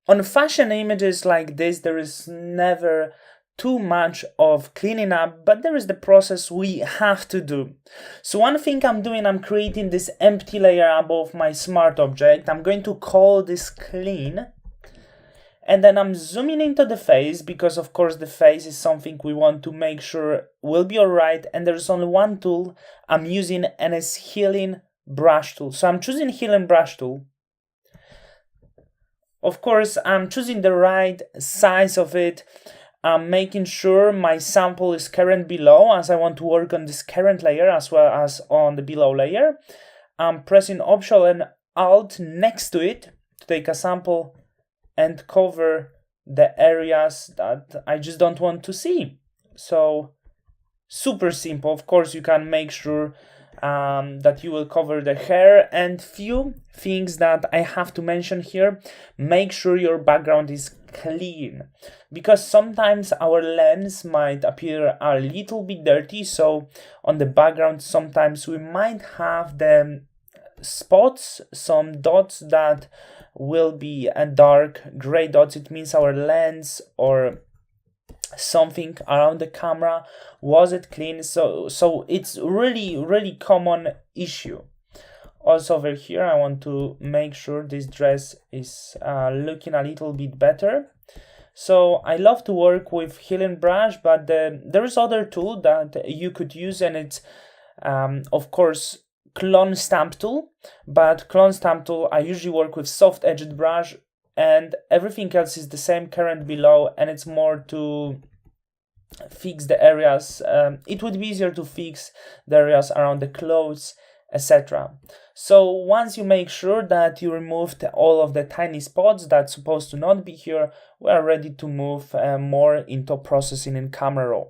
On fashion images like this, there is never too much of cleaning up, but there is the process we have to do. So one thing I'm doing, I'm creating this empty layer above my smart object. I'm going to call this clean. And then I'm zooming into the face because of course the face is something we want to make sure will be alright. And there's only one tool I'm using, and it's healing brush tool. So I'm choosing healing brush tool. Of course, I'm choosing the right size of it. I'm making sure my sample is current below, as I want to work on this current layer as well as on the below layer. I'm pressing Option and Alt next to it to take a sample and cover the areas that I just don't want to see. So super simple. Of course, you can make sure that you will cover the hair. And few things that I have to mention here: make sure your background is clean, because sometimes our lens might appear a little bit dirty. So on the background, sometimes we might have the spots, some dots that will be a dark gray dots. It means our lens or something around the camera wasn't clean. So it's really common issue. Also over here, I want to make sure this dress is looking a little bit better. So I love to work with healing brush, but there is other tool that you could use, and it's of course clone stamp tool. But clone stamp tool, I usually work with soft edged brush, and everything else is the same current below, and it's more to fix the areas. It would be easier to fix the areas around the clothes, etc. So once you make sure that you removed all of the tiny spots that's supposed to not be here, we are ready to move more into processing in camera raw.